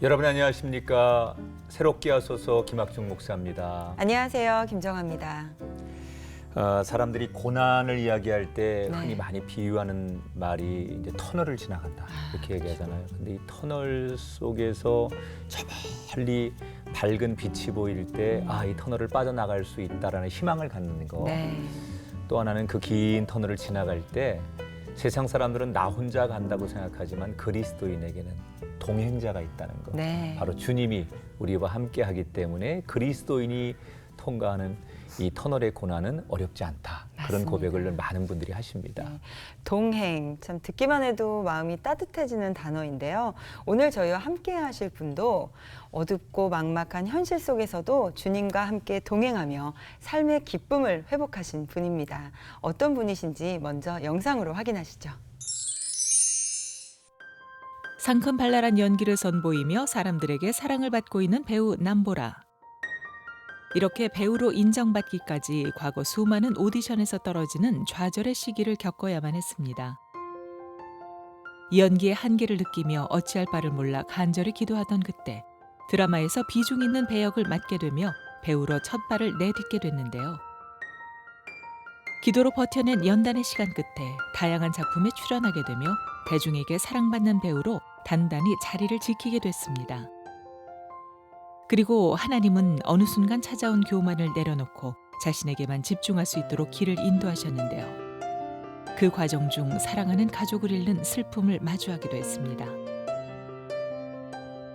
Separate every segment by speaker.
Speaker 1: 여러분 안녕하십니까? 새롭게 하소서 김학중 목사입니다.
Speaker 2: 안녕하세요, 김정아입니다.
Speaker 1: 사람들이 고난을 이야기할 때
Speaker 2: 네.
Speaker 1: 흔히 많이 비유하는 말이 이제 터널을 지나간다 이렇게 얘기하잖아요. 근데 이 터널 속에서 저 멀리 밝은 빛이 보일 때 이 터널을 빠져나갈 수 있다라는 희망을 갖는 거.
Speaker 2: 네.
Speaker 1: 또 하나는 그 긴 터널을 지나갈 때 세상 사람들은 나 혼자 간다고 생각하지만 그리스도인에게는 동행자가 있다는 거.
Speaker 2: 네.
Speaker 1: 바로 주님이 우리와 함께 하기 때문에 그리스도인이 통과하는 이 터널의 고난은 어렵지 않다. 그런
Speaker 2: 맞습니다.
Speaker 1: 고백을 많은 분들이 하십니다.
Speaker 2: 네. 동행, 참 듣기만 해도 마음이 따뜻해지는 단어인데요. 오늘 저희와 함께 하실 분도 어둡고 막막한 현실 속에서도 주님과 함께 동행하며 삶의 기쁨을 회복하신 분입니다. 어떤 분이신지 먼저 영상으로 확인하시죠.
Speaker 3: 상큼발랄한 연기를 선보이며 사람들에게 사랑을 받고 있는 배우 남보라. 이렇게 배우로 인정받기까지 과거 수많은 오디션에서 떨어지는 좌절의 시기를 겪어야만 했습니다. 연기의 한계를 느끼며 어찌할 바를 몰라 간절히 기도하던 그때 드라마에서 비중 있는 배역을 맡게 되며 배우로 첫 발을 내딛게 됐는데요. 기도로 버텨낸 연단의 시간 끝에 다양한 작품에 출연하게 되며 대중에게 사랑받는 배우로 단단히 자리를 지키게 됐습니다. 그리고 하나님은 어느 순간 찾아온 교만을 내려놓고 자신에게만 집중할 수 있도록 길을 인도하셨는데요. 그 과정 중 사랑하는 가족을 잃는 슬픔을 마주하기도 했습니다.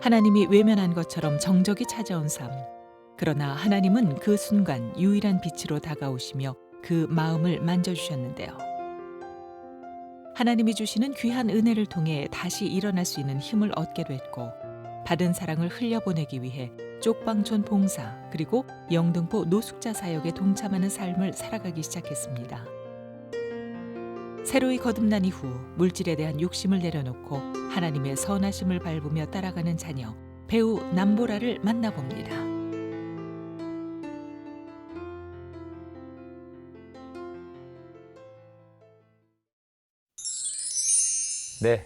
Speaker 3: 하나님이 외면한 것처럼 정적이 찾아온 삶. 그러나 하나님은 그 순간 유일한 빛으로 다가오시며 그 마음을 만져주셨는데요. 하나님이 주시는 귀한 은혜를 통해 다시 일어날 수 있는 힘을 얻게 됐고 받은 사랑을 흘려보내기 위해 쪽방촌 봉사 그리고 영등포 노숙자 사역에 동참하는 삶을 살아가기 시작했습니다. 새로이 거듭난 이후 물질에 대한 욕심을 내려놓고 하나님의 선하심을 밟으며 따라가는 자녀 배우 남보라를 만나봅니다.
Speaker 1: 네.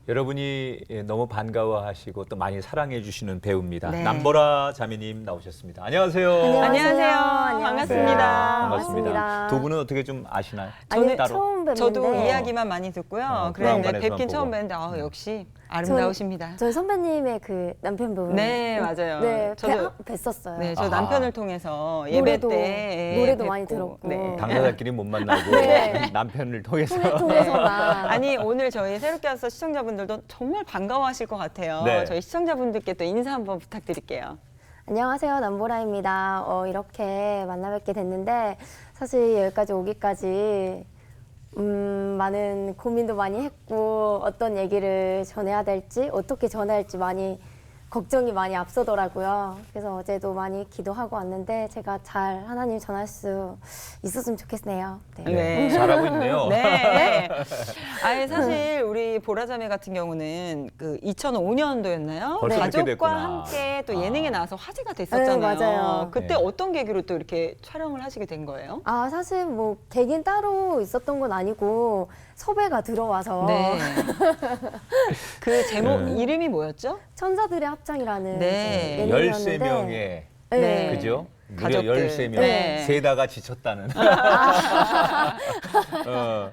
Speaker 1: 여러분이 너무 반가워하시고 또 많이 사랑해 주시는 배우입니다.
Speaker 2: 네.
Speaker 1: 남보라 자매님 나오셨습니다. 안녕하세요.
Speaker 2: 안녕하세요. 반갑습니다.
Speaker 1: 반갑습니다.
Speaker 4: 반갑습니다.
Speaker 1: 두 분은 어떻게 좀 아시나요?
Speaker 2: 저는
Speaker 1: 따로?
Speaker 4: 처음 뵙는데
Speaker 2: 저도 이야기만 많이 듣고요. 그랬는데
Speaker 1: 브라운관에서만
Speaker 2: 뵙긴 처음
Speaker 1: 보고.
Speaker 2: 뵀는데 역시 아름다우십니다.
Speaker 4: 저희 선배님의 그 남편분
Speaker 2: 네, 맞아요.
Speaker 4: 네,
Speaker 2: 저도
Speaker 4: 뵀었어요.
Speaker 2: 네, 저
Speaker 1: 아하.
Speaker 2: 남편을 통해서 예배
Speaker 4: 노래도-
Speaker 2: 때
Speaker 4: 노래도
Speaker 2: 뵙고,
Speaker 4: 많이 들었고.
Speaker 2: 네.
Speaker 1: 당사자끼리 못 만나고
Speaker 4: 네.
Speaker 1: 남편을 통해서
Speaker 4: 통해서만
Speaker 2: 아니 오늘 저희 새롭게 와서 시청자분들도 정말 반가워하실 것 같아요.
Speaker 1: 네.
Speaker 2: 저희 시청자분들께 또 인사 한번 부탁드릴게요.
Speaker 4: 안녕하세요, 남보라입니다. 이렇게 만나 뵙게 됐는데 사실 여기까지 오기까지 많은 고민도 많이 했고 어떤 얘기를 전해야 될지 어떻게 전해야 할지 많이 걱정이 많이 앞서더라고요. 그래서 어제도 많이 기도하고 왔는데 제가 잘 하나님 전할 수 있었으면 좋겠네요. 네.
Speaker 2: 네.
Speaker 1: 잘하고 있네요.
Speaker 2: 네. 아니 사실 우리 보라자매 같은 경우는 그 2005년도였나요?
Speaker 1: 벌써 그렇게
Speaker 2: 가족과
Speaker 1: 됐구나.
Speaker 2: 함께 또 예능에 나와서 화제가 됐었잖아요.
Speaker 4: 네, 맞아요.
Speaker 2: 그때
Speaker 1: 네.
Speaker 2: 어떤 계기로 또 이렇게 촬영을 하시게 된 거예요?
Speaker 4: 사실 뭐 계기는 따로 있었던 건 아니고 섭외가 들어와서
Speaker 2: 네. 그 제목
Speaker 1: 네.
Speaker 2: 이름이 뭐였죠?
Speaker 4: 천사들의 합창이라는
Speaker 2: 네.
Speaker 4: 이제 예능이었는데
Speaker 1: 13명의
Speaker 4: 네.
Speaker 1: 그죠? 무려
Speaker 2: 가족들.
Speaker 1: 13명.
Speaker 2: 네.
Speaker 1: 세다가 지쳤다는. 어.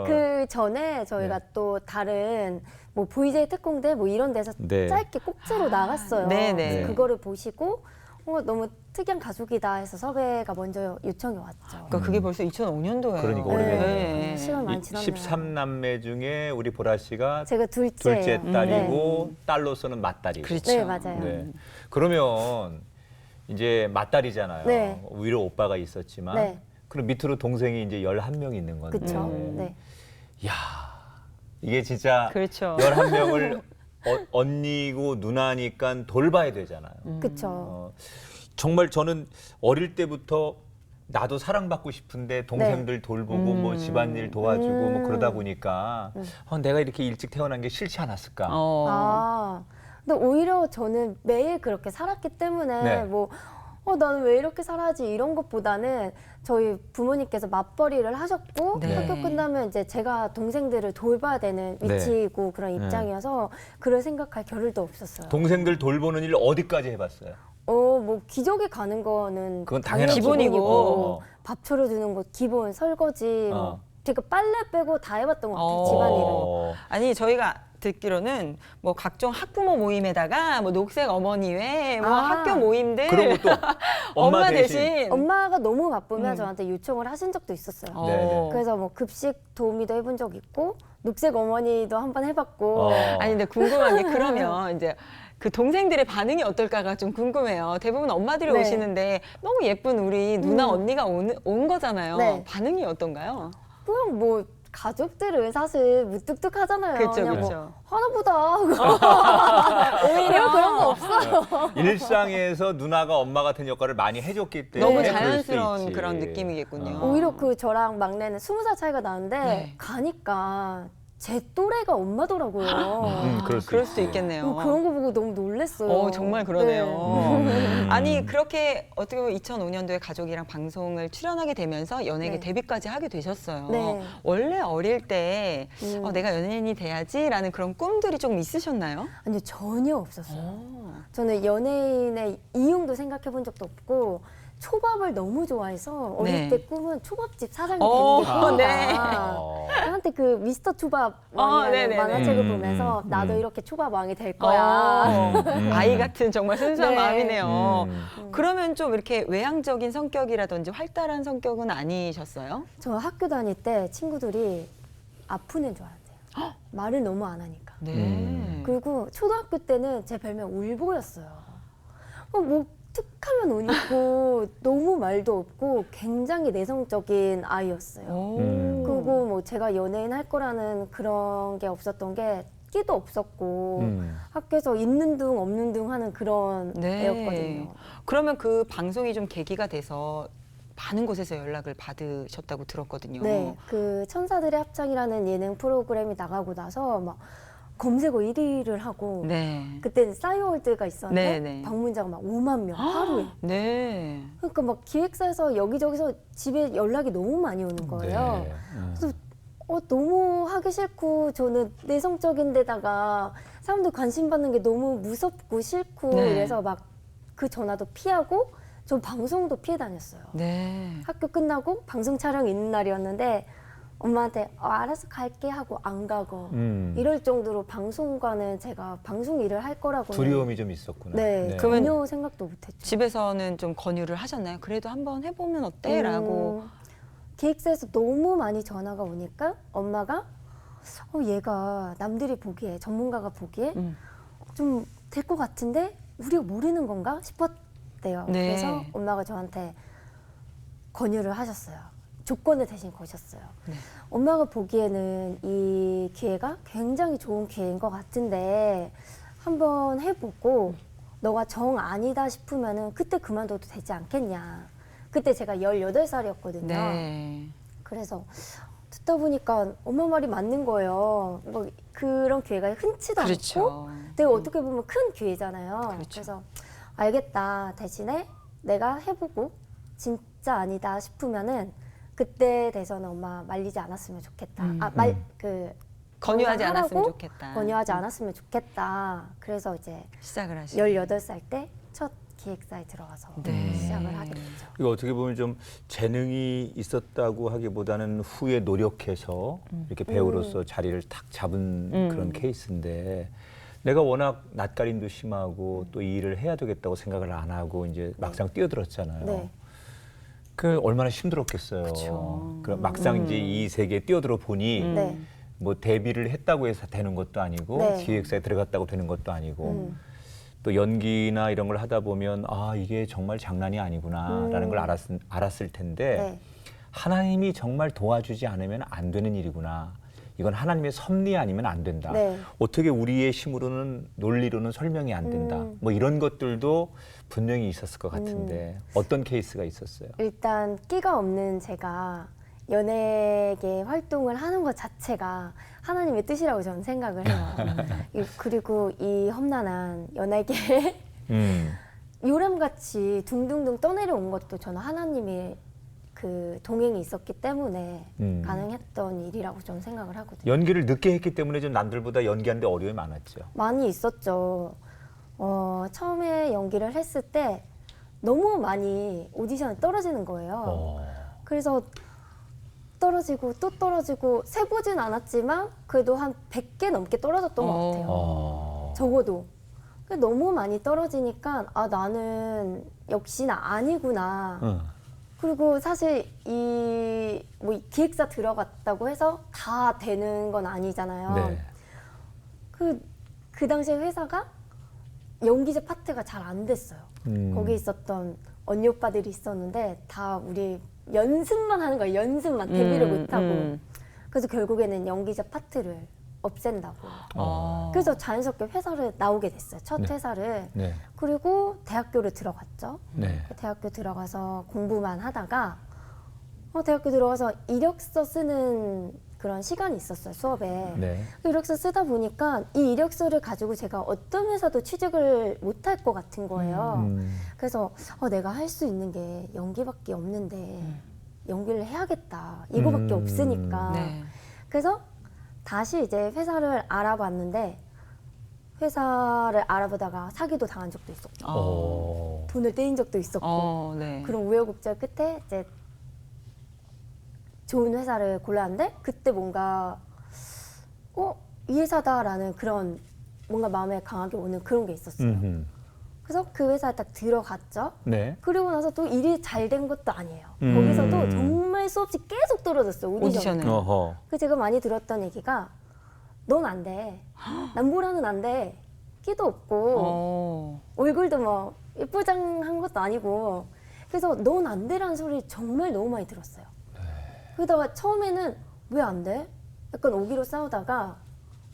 Speaker 4: 그 전에 저희가
Speaker 1: 네.
Speaker 4: 또 다른 뭐 VJ 특공대 뭐 이런 데서
Speaker 1: 네.
Speaker 4: 짧게 꼭지로 나갔어요.
Speaker 2: 네네.
Speaker 1: 네.
Speaker 4: 그거를 보시고 너무 특이한 가족이다 해서 섭외가 먼저 요청이 왔죠.
Speaker 2: 그러니까 그게 벌써 2005년도예요.
Speaker 1: 그러니까
Speaker 4: 네.
Speaker 1: 오래됐네요.
Speaker 4: 시간 많이 지났네요.
Speaker 1: 13남매 중에 우리 보라 씨가
Speaker 4: 제가 둘째예요.
Speaker 1: 둘째 딸이고 딸로서는 맏딸이고.
Speaker 2: 그렇죠.
Speaker 4: 네, 맞아요.
Speaker 1: 네. 그러면 이제 맏딸이잖아요.
Speaker 4: 네.
Speaker 1: 위로 오빠가 있었지만
Speaker 4: 네.
Speaker 1: 그럼 밑으로 동생이 이제 11명 있는 건데.
Speaker 4: 그쵸? 네.
Speaker 1: 야, 이게 진짜
Speaker 2: 그렇죠.
Speaker 1: 11명을 언니고 누나니까 돌봐야 되잖아요.
Speaker 4: 그쵸.
Speaker 1: 정말 저는 어릴 때부터 나도 사랑받고 싶은데 동생들 돌보고 뭐 집안일 도와주고 뭐 그러다 보니까 내가 이렇게 일찍 태어난 게 싫지 않았을까.
Speaker 2: 어.
Speaker 4: 근데 오히려 저는 매일 그렇게 살았기 때문에
Speaker 1: 네.
Speaker 4: 뭐 나는 왜 이렇게 살아야지 이런 것보다는 저희 부모님께서 맞벌이를 하셨고
Speaker 2: 네.
Speaker 4: 학교 끝나면 이제 제가 동생들을 돌봐야 되는
Speaker 1: 네.
Speaker 4: 위치이고 그런 입장이어서 그럴 생각할 겨를도 없었어요.
Speaker 1: 동생들 돌보는 일 어디까지 해봤어요?
Speaker 4: 뭐 기저귀 가는 거는
Speaker 1: 그건
Speaker 4: 당연히
Speaker 1: 당연하고.
Speaker 2: 기본이고.
Speaker 4: 밥 차려주는 거 기본, 설거지
Speaker 1: 어.
Speaker 4: 제가 빨래 빼고 다 해봤던 것 같아요.
Speaker 2: 어.
Speaker 4: 집안일은.
Speaker 2: 아니 저희가 듣기로는 뭐 각종 학부모 모임에다가 뭐 녹색 어머니회, 뭐
Speaker 4: 아.
Speaker 2: 학교 모임들
Speaker 1: 그런 것도
Speaker 2: 엄마 대신.
Speaker 4: 엄마가 너무 바쁘면 저한테 요청을 하신 적도 있었어요.
Speaker 2: 어.
Speaker 1: 네네.
Speaker 4: 그래서 뭐 급식 도우미도 해본 적 있고 녹색 어머니도 한번 해봤고
Speaker 2: 아니 근데 궁금한 게 그러면 이제 그 동생들의 반응이 어떨까가 좀 궁금해요. 대부분 엄마들이
Speaker 4: 네.
Speaker 2: 오시는데 너무 예쁜 우리 누나 언니가 온 거잖아요.
Speaker 4: 네.
Speaker 2: 반응이 어떤가요?
Speaker 4: 그냥 뭐 가족들은 사실 무뚝뚝하잖아요.
Speaker 2: 그쵸,
Speaker 4: 그냥
Speaker 2: 그쵸.
Speaker 4: 뭐 하나보다 오히려 그런 거 없어요.
Speaker 1: 일상에서 누나가 엄마 같은 역할을 많이 해줬기 때문에
Speaker 2: 너무
Speaker 1: 그럴 수도
Speaker 2: 자연스러운
Speaker 1: 있지.
Speaker 2: 그런 느낌이겠군요.
Speaker 4: 오히려 그 저랑 막내는 20살 차이가 나는데
Speaker 2: 네.
Speaker 4: 가니까 제 또래가 엄마더라고요.
Speaker 2: 그럴 수도
Speaker 1: 있지.
Speaker 2: 있겠네요.
Speaker 4: 그런 거 보고 너무 놀랐어요.
Speaker 2: 정말 그러네요.
Speaker 1: 음.
Speaker 2: 아니 그렇게 어떻게 보면 2005년도에 가족이랑 방송을 출연하게 되면서 연예계
Speaker 4: 네.
Speaker 2: 데뷔까지 하게 되셨어요.
Speaker 4: 네.
Speaker 2: 원래 어릴 때
Speaker 4: 음.
Speaker 2: 내가 연예인이 돼야지라는 그런 꿈들이 좀 있으셨나요?
Speaker 4: 아니 전혀 없었어요. 저는 연예인의 이용도 생각해 본 적도 없고 초밥을 너무 좋아해서 어릴
Speaker 2: 네.
Speaker 4: 때 꿈은 초밥집 사장이
Speaker 2: 어,
Speaker 4: 되는 게 꿈이다.
Speaker 2: 네.
Speaker 4: 저한테 그 미스터 초밥 왕이라는
Speaker 2: 네네네.
Speaker 4: 만화책을 보면서 나도
Speaker 1: 음.
Speaker 4: 이렇게 초밥 왕이 될 거야.
Speaker 2: 아이 같은 정말 순수한
Speaker 4: 네.
Speaker 2: 마음이네요.
Speaker 1: 음.
Speaker 2: 그러면 좀 이렇게 외향적인 성격이라든지 활달한 성격은 아니셨어요?
Speaker 4: 저 학교 다닐 때 친구들이 아픈 애인 줄 알았대요. 말을 너무 안 하니까.
Speaker 2: 네.
Speaker 4: 그리고 초등학교 때는 제 별명 울보였어요. 뭐 툭하면 운 있고 너무 말도 없고 굉장히 내성적인 아이였어요.
Speaker 2: 오.
Speaker 4: 그리고 뭐 제가 연예인 할 거라는 그런 게 없었던 게 끼도 없었고 학교에서 있는 둥 없는 둥 하는 그런
Speaker 2: 네.
Speaker 4: 애였거든요.
Speaker 2: 그러면 그 방송이 좀 계기가 돼서 많은 곳에서 연락을 받으셨다고 들었거든요.
Speaker 4: 네, 그 천사들의 합창이라는 예능 프로그램이 나가고 나서 막 검색어 1위를 하고
Speaker 2: 네.
Speaker 4: 그때는 싸이월드가 있었는데
Speaker 2: 네, 네.
Speaker 4: 방문자가 막 5만 명 하루에.
Speaker 2: 네.
Speaker 4: 그러니까 막 기획사에서 여기저기서 집에 연락이 너무 많이 오는 거예요.
Speaker 1: 네.
Speaker 4: 그래서 너무 하기 싫고 저는 내성적인 데다가 사람들 관심 받는 게 너무 무섭고 싫고
Speaker 2: 네.
Speaker 4: 이래서 막 그 전화도 피하고 전 방송도 피해 다녔어요.
Speaker 2: 네.
Speaker 4: 학교 끝나고 방송 촬영 있는 날이었는데 엄마한테 알아서 갈게 하고 안 가고 이럴 정도로 방송과는 제가 방송 일을 할 거라고
Speaker 1: 두려움이 좀 있었구나.
Speaker 4: 네,
Speaker 2: 그러면
Speaker 4: 전혀 생각도 못했죠.
Speaker 2: 집에서는 좀 권유를 하셨나요? 그래도 한번 해보면 어때? 라고.
Speaker 4: 기획사에서 너무 많이 전화가 오니까 엄마가 얘가 남들이 보기에 전문가가 보기에 좀 될 것 같은데 우리가 모르는 건가 싶었대요.
Speaker 2: 네.
Speaker 4: 그래서 엄마가 저한테 권유를 하셨어요. 조건을 대신 거셨어요.
Speaker 2: 네.
Speaker 4: 엄마가 보기에는 이 기회가 굉장히 좋은 기회인 것 같은데 한번 해보고 너가 정 아니다 싶으면은 그때 그만둬도 되지 않겠냐. 그때 제가 18살이었거든요.
Speaker 2: 네.
Speaker 4: 그래서 듣다 보니까 엄마 말이 맞는 거예요. 뭐 그런 기회가 흔치도
Speaker 2: 그렇죠.
Speaker 4: 않고 되게 어떻게 보면 큰 기회잖아요.
Speaker 2: 그렇죠.
Speaker 4: 그래서 알겠다. 대신에 내가 해보고 진짜 아니다 싶으면은 그때 돼서는 엄마 말리지 않았으면 좋겠다.
Speaker 2: 권유하지
Speaker 4: 하라고
Speaker 2: 않았으면 좋겠다.
Speaker 4: 권유하지 않았으면 좋겠다. 그래서 이제
Speaker 2: 시작을 하시고.
Speaker 4: 18살 때 첫 기획사에 들어가서
Speaker 2: 네.
Speaker 4: 시작을 하게 됐죠.
Speaker 1: 이거 어떻게 보면 좀 재능이 있었다고 하기보다는 후에 노력해서 이렇게 배우로서 자리를 탁 잡은 그런 케이스인데 내가 워낙 낯가림도 심하고 또 이 일을 해야 되겠다고 생각을 안 하고 이제 막상 뛰어들었잖아요.
Speaker 4: 네.
Speaker 1: 그 얼마나 힘들었겠어요.
Speaker 2: 그쵸.
Speaker 1: 그럼 막상 이제 이 세계에 뛰어들어 보니
Speaker 4: 네.
Speaker 1: 뭐 데뷔를 했다고 해서 되는 것도 아니고
Speaker 4: 네.
Speaker 1: 기획사에 들어갔다고 되는 것도 아니고 또 연기나 이런 걸 하다 보면 아 이게 정말 장난이 아니구나라는 걸 알았을 텐데
Speaker 4: 네.
Speaker 1: 하나님이 정말 도와주지 않으면 안 되는 일이구나. 이건 하나님의 섭리 아니면 안 된다.
Speaker 4: 네.
Speaker 1: 어떻게 우리의 힘으로는 논리로는 설명이 안 된다. 뭐 이런 것들도 분명히 있었을 것 같은데 어떤 케이스가 있었어요?
Speaker 4: 일단 끼가 없는 제가 연예계 활동을 하는 것 자체가 하나님의 뜻이라고 저는 생각을 해요. 그리고 이 험난한 연예계 요람같이 둥둥둥 떠내려온 것도 저는 하나님이 그 동행이 있었기 때문에 가능했던 일이라고 저는 생각을 하거든요.
Speaker 1: 연기를 늦게 했기 때문에 좀 남들보다 연기하는데 어려움이 많았죠.
Speaker 4: 많이 있었죠. 처음에 연기를 했을 때 너무 많이 오디션에 떨어지는 거예요. 그래서 떨어지고 또 떨어지고 세보진 않았지만 그래도 한 100개 넘게 떨어졌던 것 같아요. 적어도. 너무 많이 떨어지니까 아 나는 역시나 아니구나. 그리고 사실 뭐 기획사 들어갔다고 해서 다 되는 건 아니잖아요.
Speaker 1: 네.
Speaker 4: 그 당시에 회사가 연기자 파트가 잘 안 됐어요. 거기 있었던 언니 오빠들이 있었는데 다 우리 연습만 하는 거예요. 연습만 데뷔를 못하고. 그래서 결국에는 연기자 파트를 없앤다고. 그래서 자연스럽게 회사를 나오게 됐어요. 첫
Speaker 1: 네.
Speaker 4: 회사를.
Speaker 1: 네.
Speaker 4: 그리고 대학교를 들어갔죠.
Speaker 1: 네.
Speaker 4: 대학교 들어가서 공부만 하다가 대학교 들어가서 이력서 쓰는 그런 시간이 있었어요. 수업에.
Speaker 1: 네.
Speaker 4: 이력서 쓰다 보니까 이 이력서를 가지고 제가 어떤 회사도 취직을 못할 것 같은 거예요. 그래서 내가 할 수 있는 게 연기밖에 없는데 연기를 해야겠다. 이거밖에 없으니까.
Speaker 2: 네.
Speaker 4: 그래서 다시 이제 회사를 알아봤는데 회사를 알아보다가 사기도 당한 적도 있었고 돈을 떼인 적도 있었고
Speaker 2: 네.
Speaker 4: 그런 우여곡절 끝에 이제 좋은 회사를 골랐는데 그때 뭔가 이 회사다라는 그런 뭔가 마음에 강하게 오는 그런 게 있었어요. 그래서 그 회사에 딱 들어갔죠.
Speaker 1: 네.
Speaker 4: 그리고 나서 또 일이 잘 된 것도 아니에요. 거기서도 정말 수없이 계속 떨어졌어요. 오디션을.
Speaker 2: 오디션을.
Speaker 4: 그 제가 많이 들었던 얘기가 넌 안 돼. 남보라는 안 돼. 끼도 없고 얼굴도 뭐 예쁘장한 것도 아니고 그래서 넌 안 돼라는 소리 정말 너무 많이 들었어요. 그러다가 처음에는 왜 안 돼? 약간 오기로 싸우다가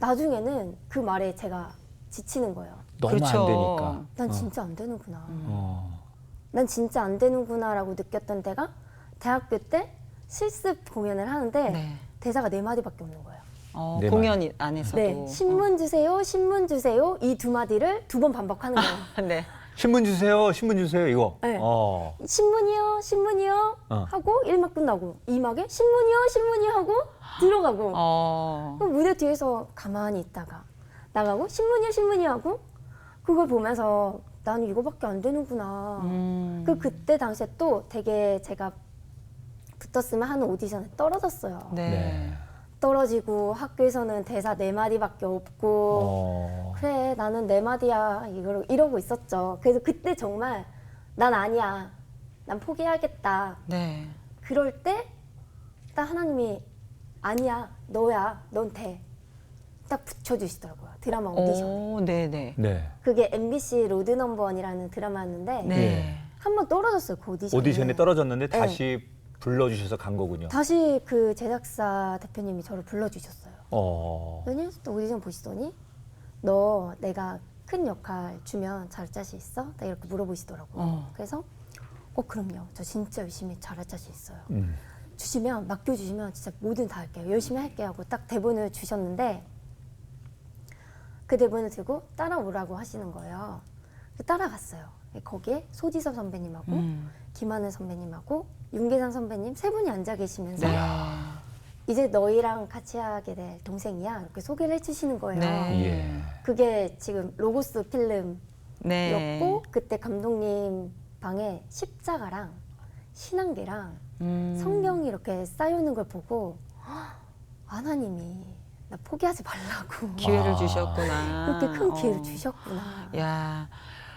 Speaker 4: 나중에는 그 말에 제가 지치는 거예요.
Speaker 1: 너무
Speaker 2: 그렇죠.
Speaker 1: 안 되니까.
Speaker 4: 난 진짜 안 되는구나.
Speaker 1: 어.
Speaker 4: 난 진짜 안 되는구나라고 느꼈던 때가 대학교 때 실습 공연을 하는데
Speaker 2: 네.
Speaker 4: 대사가 4마디밖에 없는 거예요.
Speaker 1: 네
Speaker 2: 공연 안에서도.
Speaker 4: 네, 신문 주세요, 신문 주세요 이 2마디를 2번 반복하는 거예요.
Speaker 2: 네.
Speaker 1: 신문 주세요, 신문 주세요 이거.
Speaker 4: 네. 신문이요, 신문이요 하고 1막 끝나고 2막에 신문이요, 신문이요 하고 들어가고 그럼 무대 뒤에서 가만히 있다가 나가고 신문이요, 신문이요 하고 그걸 보면서 나는 이거밖에 안 되는구나. 그때 당시에 또 되게 제가 붙었으면 하는 오디션에 떨어졌어요.
Speaker 2: 네.
Speaker 4: 떨어지고 학교에서는 대사 4마디밖에 없고 그래 나는 4마디야 이러고 있었죠. 그래서 그때 정말 난 아니야. 난 포기하겠다.
Speaker 2: 네.
Speaker 4: 그럴 때 딱 하나님이 아니야. 너야. 넌 돼. 딱 붙여주시더라고요. 드라마 오디션.
Speaker 2: 네네.
Speaker 1: 네.
Speaker 4: 그게 MBC 로드 넘버 원이라는 드라마였는데
Speaker 2: 네.
Speaker 4: 한 번 떨어졌어요. 그 오디션에.
Speaker 1: 오디션에 떨어졌는데
Speaker 4: 네.
Speaker 1: 다시 불러주셔서 간 거군요.
Speaker 4: 다시 그 제작사 대표님이 저를 불러주셨어요.
Speaker 1: 어.
Speaker 4: 또 오디션 보시더니 너 내가 큰 역할 주면 잘할 자신 있어? 딱 이렇게 물어보시더라고요. 그래서 그럼요. 저 진짜 열심히 잘할 자신 있어요. 주시면 맡겨주시면 진짜 뭐든 다 할게요. 열심히 할게요 하고 딱 대본을 주셨는데 그 대본을 들고 따라오라고 하시는 거예요. 따라갔어요. 거기에 소지섭 선배님하고 김하늘 선배님하고 윤계상 선배님 3분이 앉아 계시면서
Speaker 2: 네.
Speaker 4: 이제 너희랑 같이 하게 될 동생이야 이렇게 소개를 해주시는 거예요.
Speaker 2: 네.
Speaker 1: 예.
Speaker 4: 그게 지금 로고스 필름이었고
Speaker 2: 네.
Speaker 4: 그때 감독님 방에 십자가랑 신앙계랑 성경이 이렇게 쌓여있는 걸 보고 하나님이 나 포기하지 말라고
Speaker 2: 기회를 주셨구나.
Speaker 4: 그렇게 큰 기회를 주셨구나.
Speaker 2: 야.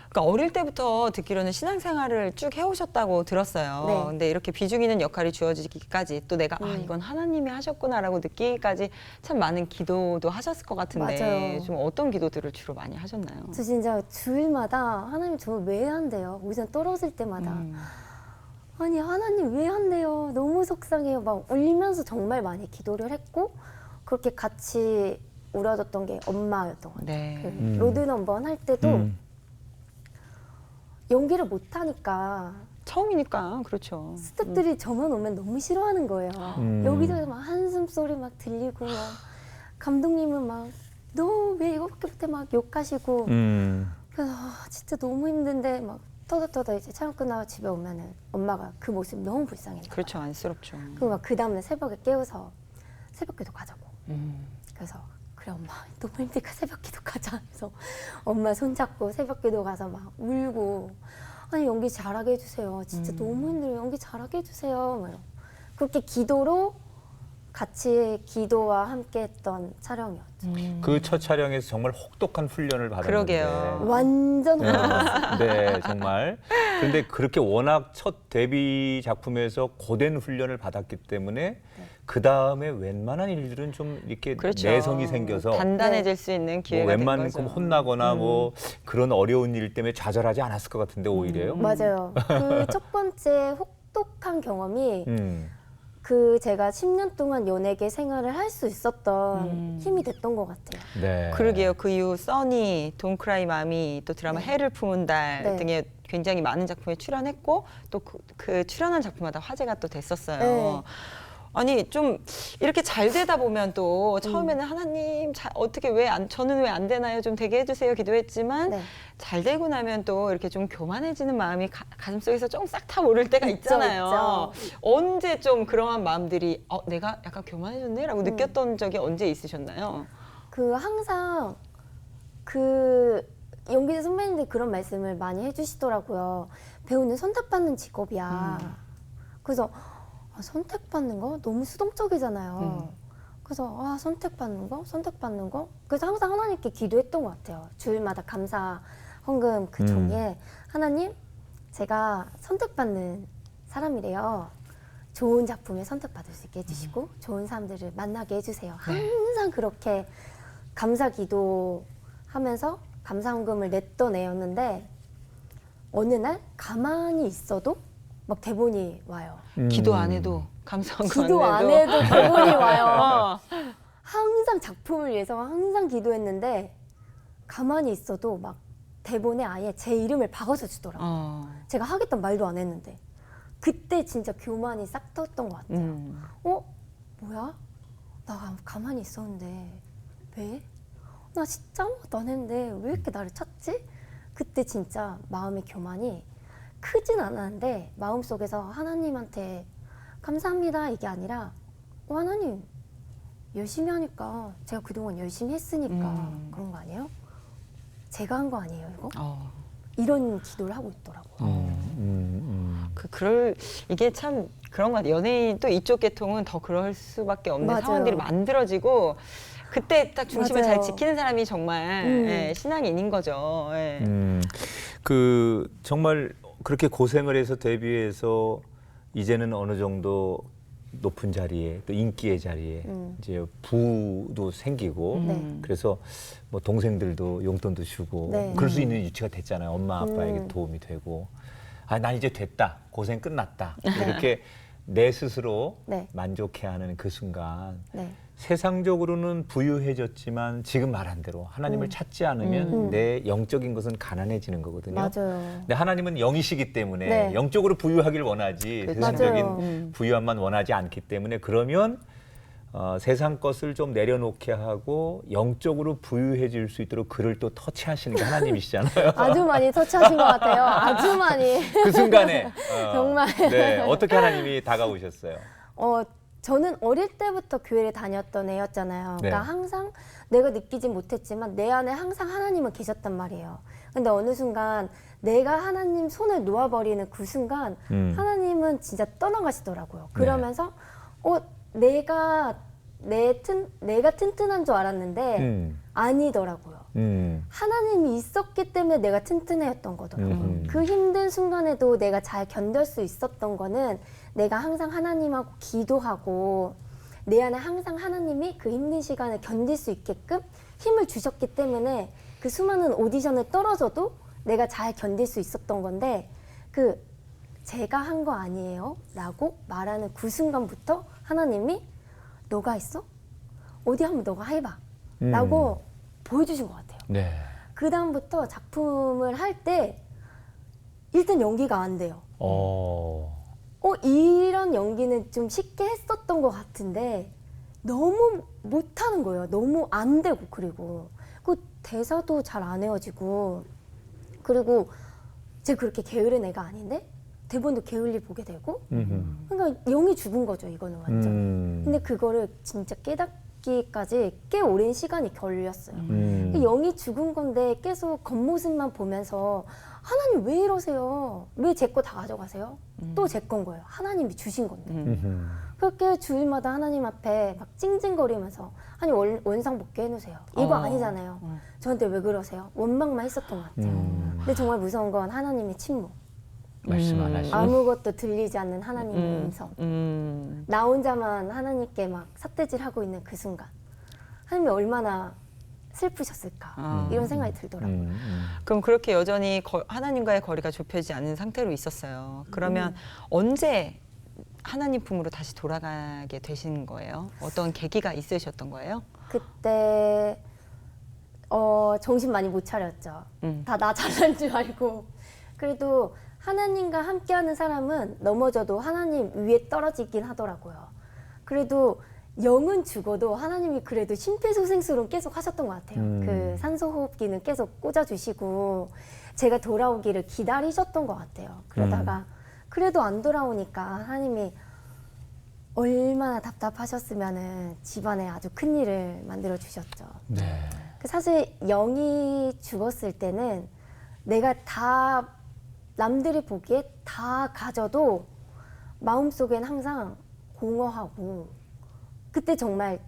Speaker 2: 그러니까 어릴 때부터 듣기로는 신앙생활을 쭉 해오셨다고 들었어요.
Speaker 4: 네.
Speaker 2: 근데 이렇게 비중 있는 역할이 주어지기까지 또 내가 이건 하나님이 하셨구나라고 느끼기까지 참 많은 기도도 하셨을 것 같은데
Speaker 4: 맞아요.
Speaker 2: 좀 어떤 기도들을 주로 많이 하셨나요?
Speaker 4: 저 진짜 주일마다 하나님 저를 왜 한대요? 오디션 떨어질 때마다 아니 하나님 왜 한대요? 너무 속상해요. 막 울면서 정말 많이 기도를 했고 그렇게 같이 울어줬던 게 엄마였던 것 같아요.
Speaker 2: 네.
Speaker 4: 그 로드 넘버 원 할 때도 연기를 못하니까
Speaker 2: 처음이니까 그렇죠.
Speaker 4: 스태프들이 저만 오면 너무 싫어하는 거예요. 여기저기 막 한숨 소리 막 들리고 막 감독님은 막 너 왜 이거밖에 못해 막 욕하시고 그래서 진짜 너무 힘든데 막 터덕터덕 이제 촬영 끝나고 집에 오면은 엄마가 그 모습 너무 불쌍해.
Speaker 2: 그렇죠. 안쓰럽죠.
Speaker 4: 그리고 막 그 다음날 새벽에 깨워서 새벽기도 가자고. 그래서 그래 엄마 너무 힘드니까 새벽기도 가자. 그래서 엄마 손잡고 새벽기도 가서 막 울고 아니 연기 잘하게 해주세요. 진짜 너무 힘들어요. 연기 잘하게 해주세요. 막 이러고. 그렇게 기도로 같이 기도와 함께했던 촬영이었죠.
Speaker 1: 그 첫 촬영에서 정말 혹독한 훈련을 받았는데.
Speaker 2: 그러게요.
Speaker 4: 완전
Speaker 1: 네, 네, 정말. 그런데 그렇게 워낙 첫 데뷔 작품에서 고된 훈련을 받았기 때문에 그 다음에 웬만한 일들은 좀 이렇게
Speaker 2: 그렇죠.
Speaker 1: 내성이 생겨서
Speaker 2: 단단해질 수 있는
Speaker 1: 뭐
Speaker 2: 기회가 된
Speaker 1: 웬만큼
Speaker 2: 거죠.
Speaker 1: 혼나거나 뭐 그런 어려운 일 때문에 좌절하지 않았을 것 같은데 오히려요.
Speaker 4: 맞아요. 그 첫 번째 혹독한 경험이 그 제가 10년 동안 연예계 생활을 할 수 있었던 힘이 됐던 것 같아요.
Speaker 1: 네.
Speaker 2: 그러게요. 그 이후 써니, 돈크라이 마미, 또 드라마
Speaker 4: 네.
Speaker 2: 해를 품은 달
Speaker 4: 네.
Speaker 2: 등의 굉장히 많은 작품에 출연했고 또 그 출연한 작품마다 화제가 또 됐었어요.
Speaker 4: 네.
Speaker 2: 아니 좀 이렇게 잘 되다 보면 또 처음에는 하나님 어떻게 저는 왜 안 되나요? 좀 되게 해주세요 기도했지만
Speaker 4: 네.
Speaker 2: 잘 되고 나면 또 이렇게 좀 교만해지는 마음이 가슴속에서 좀 싹 타 오를 때가
Speaker 4: 있죠,
Speaker 2: 있잖아요. 언제 좀 그러한 마음들이 내가 약간 교만해졌네라고 느꼈던 적이 언제 있으셨나요?
Speaker 4: 그 항상 그 연기자 선배님들 그런 말씀을 많이 해주시더라고요. 배우는 선택받는 직업이야. 그래서 선택받는 거 너무 수동적이잖아요. 그래서 선택받는 거. 그래서 항상 하나님께 기도했던 것 같아요. 주일마다 감사 헌금 그 종이에 하나님, 제가 선택받는 사람이래요. 좋은 작품에 선택받을 수 있게 해주시고 좋은 사람들을 만나게 해주세요. 항상 그렇게 감사 기도하면서 감사 헌금을 냈던 애였는데 어느 날 가만히 있어도 막 대본이 와요.
Speaker 2: 기도 안 해도 감사한 거
Speaker 4: 기도
Speaker 2: 안
Speaker 4: 안
Speaker 2: 해도
Speaker 4: 해도 대본이 와요.
Speaker 2: 어.
Speaker 4: 항상 작품을 위해서 항상 기도했는데 가만히 있어도 막 대본에 아예 제 이름을 박아서 주더라고요. 제가 하겠다는 말도 안 했는데 그때 진짜 교만이 싹 떴던 것 같아요. 뭐야? 나 가만히 있었는데 왜? 나 진짜 아무것도 안 했는데 왜 이렇게 나를 찾지? 그때 진짜 마음의 교만이 크진 않았는데 마음속에서 하나님한테 감사합니다 이게 아니라 하나님 열심히 하니까 제가 그동안 열심히 했으니까 그런 거 아니에요? 제가 한 거 아니에요 이거? 이런 기도를 하고 있더라고요.
Speaker 2: 이게 참 그런 것 같아요. 연예인 또 이쪽 계통은 더 그럴 수밖에 없는
Speaker 4: 맞아요.
Speaker 2: 상황들이 만들어지고 그때 딱 중심을
Speaker 4: 맞아요.
Speaker 2: 잘 지키는 사람이 정말 신앙인인 거죠. 예.
Speaker 1: 그 정말 그렇게 고생을 해서 데뷔해서 이제는 어느 정도 높은 자리에 또 인기의 자리에 이제 부도 생기고
Speaker 4: 네.
Speaker 1: 그래서 뭐 동생들도 용돈도 주고
Speaker 4: 네.
Speaker 1: 그럴 수 있는 위치가 됐잖아요. 엄마 아빠에게 도움이 되고 난 이제 됐다 고생 끝났다 이렇게 내 스스로
Speaker 4: 네.
Speaker 1: 만족해하는 그 순간
Speaker 4: 네.
Speaker 1: 세상적으로는 부유해졌지만 지금 말한 대로 하나님을 찾지 않으면 내 영적인 것은 가난해지는 거거든요.
Speaker 4: 맞아요.
Speaker 1: 근데 하나님은 영이시기 때문에
Speaker 4: 네.
Speaker 1: 영적으로 부유하길 원하지
Speaker 2: 그렇죠.
Speaker 1: 세상적인
Speaker 4: 맞아요.
Speaker 1: 부유함만 원하지 않기 때문에 그러면 세상 것을 좀 내려놓게 하고 영적으로 부유해질 수 있도록 그를 또 터치하시는 게 하나님이시잖아요.
Speaker 4: 아주 많이 터치하신 것 같아요. 아주 많이.
Speaker 1: 그 순간에
Speaker 4: 정말.
Speaker 1: 네, 어떻게 하나님이 다가오셨어요?
Speaker 4: 저는 어릴 때부터 교회를 다녔던 애였잖아요.
Speaker 1: 네.
Speaker 4: 그러니까 항상 내가 느끼진 못했지만 내 안에 항상 하나님은 계셨단 말이에요. 근데 어느 순간 내가 하나님 손을 놓아버리는 그 순간 하나님은 진짜 떠나가시더라고요. 그러면서 내가 튼튼한 줄 알았는데 아니더라고요. 하나님이 있었기 때문에 내가 튼튼했던 거더라고요. 그 힘든 순간에도 내가 잘 견딜 수 있었던 거는 내가 항상 하나님하고 기도하고 내 안에 항상 하나님이 그 힘든 시간을 견딜 수 있게끔 힘을 주셨기 때문에 그 수많은 오디션을 떨어져도 내가 잘 견딜 수 있었던 건데 제가 한 거 아니에요? 라고 말하는 그 순간부터 하나님이 너가 했어? 어디 한번 너가 해봐 라고 보여주신 것 같아요.
Speaker 1: 네.
Speaker 4: 그 다음부터 작품을 할 때 일단 연기가 안 돼요. 이런 연기는 좀 쉽게 했었던 것 같은데 너무 못하는 거예요. 너무 안 되고 그리고 그 대사도 잘 안 외워지고 그리고 제가 그렇게 게으른 애가 아닌데 대본도 게을리 보게 되고
Speaker 1: 음흠.
Speaker 4: 그러니까 영이 죽은 거죠 이거는 완전. 근데 그거를 진짜 깨닫기까지 꽤 오랜 시간이 걸렸어요. 영이 죽은 건데 계속 겉모습만 보면서 하나님 왜 이러세요? 왜 제 거 다 가져가세요? 또 제 건 거예요. 하나님이 주신 건데.
Speaker 1: 음흠.
Speaker 4: 그렇게 주일마다 하나님 앞에 막 찡찡거리면서 아니 원상 복귀 해놓으세요. 이거 아니잖아요. 저한테 왜 그러세요? 원망만 했었던 것 같아요. 근데 정말 무서운 건 하나님의 침묵.
Speaker 1: 말씀 안 하시고.
Speaker 4: 아무것도 들리지 않는 하나님의 음성. 나 혼자만 하나님께 막 삿대질하고 있는 그 순간 하나님이 얼마나 슬프셨을까 이런 생각이 들더라고요.
Speaker 2: 그럼 그렇게 여전히 하나님과의 거리가 좁혀지지 않은 상태로 있었어요. 그러면 언제 하나님 품으로 다시 돌아가게 되신 거예요? 어떤 계기가 있으셨던 거예요?
Speaker 4: 그때 정신 많이 못 차렸죠. 다 나 잘난 줄 알고. 그래도 하나님과 함께하는 사람은 넘어져도 하나님 위에 떨어지긴 하더라고요. 그래도 영은 죽어도 하나님이 그래도 심폐소생술은 계속 하셨던 것 같아요. 그 산소호흡기는 계속 꽂아주시고 제가 돌아오기를 기다리셨던 것 같아요. 그러다가 그래도 안 돌아오니까 하나님이 얼마나 답답하셨으면은 집안에 아주 큰 일을 만들어 주셨죠.
Speaker 1: 네.
Speaker 4: 사실 영이 죽었을 때는 내가 다 남들이 보기에 다 가져도 마음속엔 항상 공허하고 그때 정말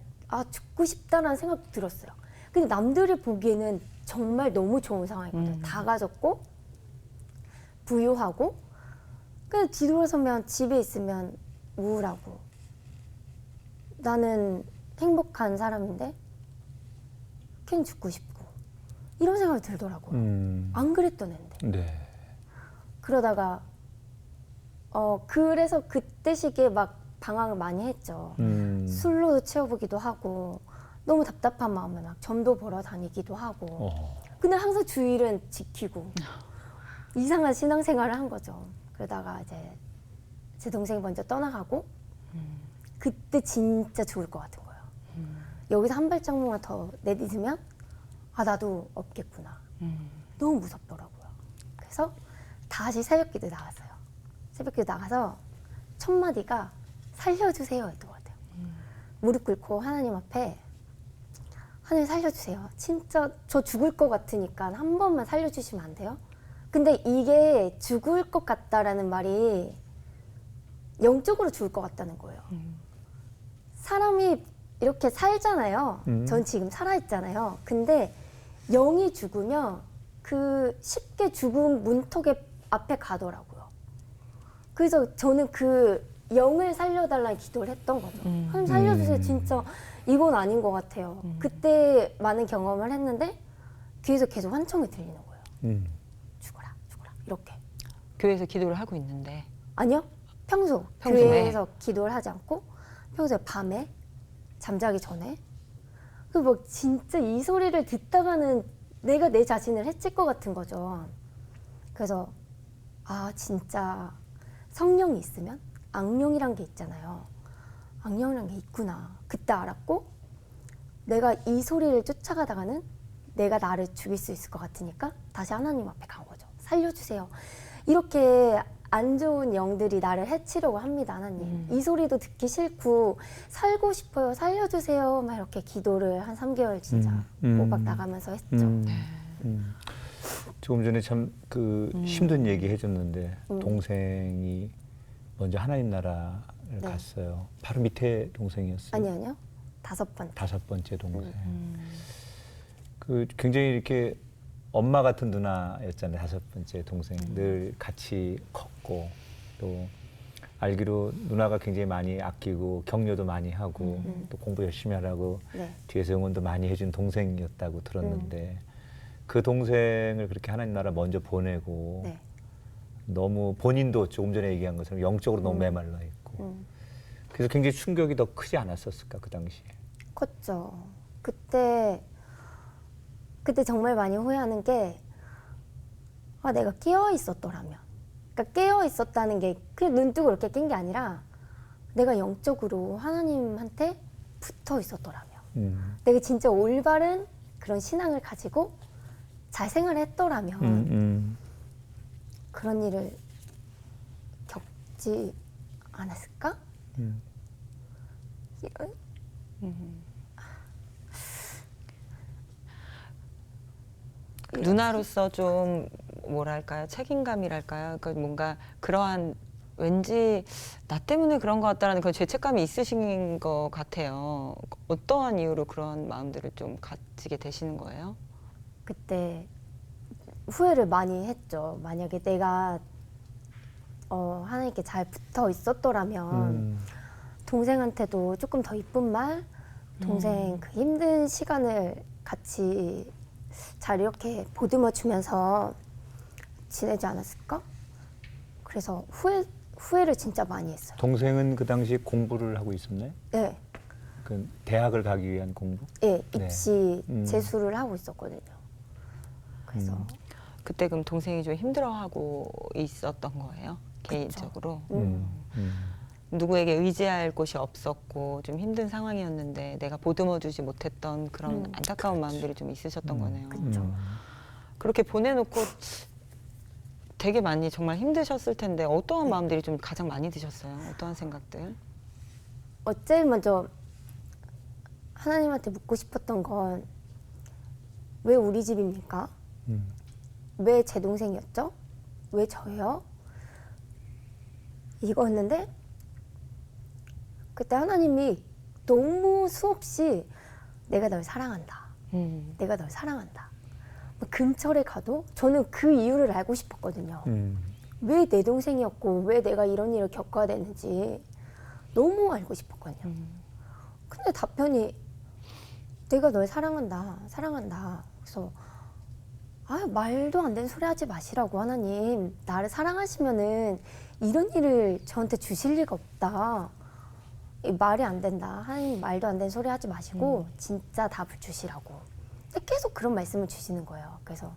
Speaker 4: 죽고 싶다라는 생각도 들었어요. 근데 남들이 보기에는 정말 너무 좋은 상황이거든요. 다 가졌고 부유하고 근데 뒤돌아서면 집에 있으면 우울하고 나는 행복한 사람인데 괜히 죽고 싶고 이런 생각이 들더라고요. 안 그랬던 애인데.
Speaker 1: 네.
Speaker 4: 그러다가 그래서 그때 시기에 막 방황을 많이 했죠. 술로도 채워보기도 하고 너무 답답한 마음에 막 점도 보러 다니기도 하고 근데 항상 주일은 지키고 이상한 신앙생활을 한 거죠. 그러다가 이제 제 동생이 먼저 떠나가고 그때 진짜 죽을 것 같은 거예요. 여기서 한 발짝만 더 내딛으면 나도 없겠구나. 너무 무섭더라고요. 그래서 다시 새벽기도 나갔어요. 새벽기도 나가서 첫 마디가 살려주세요 였던 것 같아요. 무릎 꿇고 하나님 앞에 하나님 살려주세요. 진짜 저 죽을 것 같으니까 한 번만 살려주시면 안 돼요? 근데 이게 죽을 것 같다라는 말이 영적으로 죽을 것 같다는 거예요. 사람이 이렇게 살잖아요. 전 지금 살아있잖아요. 근데 영이 죽으면 그 쉽게 죽음 문턱에 앞에 가더라고요. 그래서 저는 그 영을 살려달라는 기도를 했던 거죠. 하나님 살려주세요. 진짜 이건 아닌 것 같아요. 그때 많은 경험을 했는데 귀에서 계속 환청이 들리는 거예요. 죽어라, 죽어라 이렇게.
Speaker 2: 교회에서 기도를 하고 있는데.
Speaker 4: 아니요. 평소에 교회에서 기도를 하지 않고 평소에 밤에 잠자기 전에 그 뭐 진짜 이 소리를 듣다가는 내가 내 자신을 해칠 것 같은 거죠. 그래서 진짜 성령이 있으면 악령이란 게 있잖아요. 악령이란 게 있구나. 그때 알았고 내가 이 소리를 쫓아가다가는 내가 나를 죽일 수 있을 것 같으니까 다시 하나님 앞에 간 거죠. 살려주세요. 이렇게 안 좋은 영들이 나를 해치려고 합니다. 하나님. 이 소리도 듣기 싫고 살고 싶어요. 살려주세요. 막 이렇게 기도를 한 3개월 진짜 꼬박 나가면서 했죠.
Speaker 1: 조금 전에 참 그 힘든 얘기 해줬는데 동생이 먼저 하나님 나라를 갔어요. 바로 밑에 동생이었어요.
Speaker 4: 아니요. 5번.
Speaker 1: 5번째 동생. 그 굉장히 이렇게 엄마 같은 누나였잖아요. 5번째 동생. 늘 같이 컸고 또 알기로 누나가 굉장히 많이 아끼고 격려도 많이 하고 또 공부 열심히 하라고 뒤에서 응원도 많이 해준 동생이었다고 들었는데 그 동생을 그렇게 하나님 나라 먼저 보내고 너무 본인도 조금 전에 얘기한 것처럼 영적으로 너무 메말라 있고 그래서 굉장히 충격이 더 크지 않았었을까 그 당시에.
Speaker 4: 컸죠. 그때 정말 많이 후회하는 게 내가 깨어 있었더라면. 그러니까 깨어 있었다는 게 그냥 눈 뜨고 이렇게 깬 게 아니라 내가 영적으로 하나님한테 붙어 있었더라면. 내가 진짜 올바른 그런 신앙을 가지고 잘 생활했더라면 그런 일을 겪지 않았을까? 이런
Speaker 2: 누나로서 좀 뭐랄까요, 책임감이랄까요, 그 뭔가 그러한 왠지 나 때문에 그런 것 같다라는 그런 죄책감이 있으신 것 같아요. 어떠한 이유로 그런 마음들을 좀 가지게 되시는 거예요?
Speaker 4: 그때 후회를 많이 했죠. 만약에 내가 하나님께 잘 붙어 있었더라면 동생한테도 조금 더 이쁜 말, 동생 그 힘든 시간을 같이 잘 이렇게 보듬어 주면서 지내지 않았을까? 그래서 후회를 진짜 많이 했어요.
Speaker 1: 동생은 그 당시 공부를 하고 있었나요?
Speaker 4: 네,
Speaker 1: 그 대학을 가기 위한 공부?
Speaker 4: 네,
Speaker 1: 네.
Speaker 4: 입시 재수를 하고 있었거든요. 그래서
Speaker 2: 그때 그럼 동생이 좀 힘들어하고 있었던 거예요? 개인적으로? 누구에게 의지할 곳이 없었고 좀 힘든 상황이었는데 내가 보듬어주지 못했던 그런 안타까운 마음들이 좀 있으셨던 거네요. 그렇게 보내놓고 되게 많이 정말 힘드셨을 텐데 어떠한 마음들이 좀 가장 많이 드셨어요? 어떠한 생각들?
Speaker 4: 제일 먼저 하나님한테 묻고 싶었던 건 왜 우리 집입니까? 왜 제 동생이었죠? 왜 저예요? 이거였는데 그때 하나님이 너무 수없이 내가 널 사랑한다. 내가 널 사랑한다. 근처에 가도 저는 그 이유를 알고 싶었거든요. 왜 내 동생이었고 왜 내가 이런 일을 겪어야 되는지 너무 알고 싶었거든요. 근데 답변이 내가 널 사랑한다. 사랑한다. 그래서 말도 안 되는 소리 하지 마시라고 하나님. 나를 사랑하시면은 이런 일을 저한테 주실 리가 없다. 말이 안 된다. 하나님 말도 안 되는 소리 하지 마시고 진짜 답을 주시라고. 계속 그런 말씀을 주시는 거예요. 그래서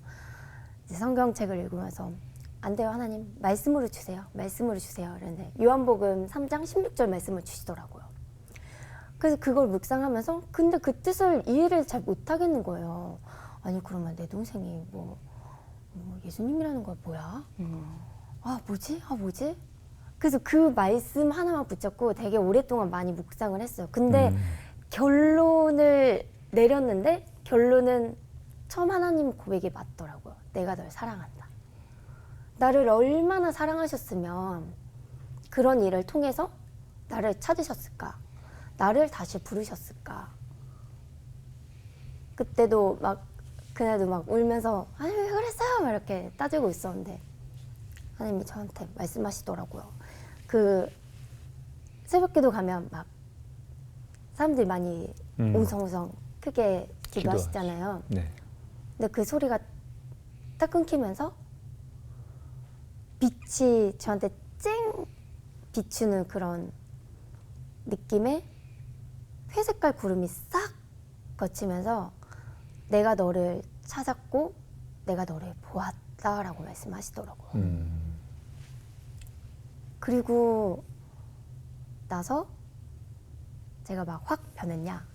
Speaker 4: 이제 성경책을 읽으면서 안 돼요 하나님 말씀으로 주세요. 말씀으로 주세요. 그런데 요한복음 3장 16절 말씀을 주시더라고요. 그래서 그걸 묵상하면서 근데 그 뜻을 이해를 잘 못하겠는 거예요. 아니 그러면 내 동생이 뭐 예수님이라는 건 뭐야? 뭐지? 그래서 그 말씀 하나만 붙잡고 되게 오랫동안 많이 묵상을 했어요. 근데 결론을 내렸는데 결론은 처음 하나님 고백이 맞더라고요. 내가 널 사랑한다. 나를 얼마나 사랑하셨으면 그런 일을 통해서 나를 찾으셨을까? 나를 다시 부르셨을까? 그때도 그날도 울면서 아니 왜 그랬어요? 막 이렇게 따지고 있었는데 하나님이 저한테 말씀하시더라고요. 그 새벽기도 가면 사람들이 많이 웅성웅성 크게 기도하시잖아요.
Speaker 1: 네.
Speaker 4: 근데 그 소리가 딱 끊기면서 빛이 저한테 쨍 비추는 그런 느낌에 회색깔 구름이 싹 거치면서 내가 너를 찾았고 내가 너를 보았다라고 말씀하시더라고요. 그리고 나서 제가 확 변했냐?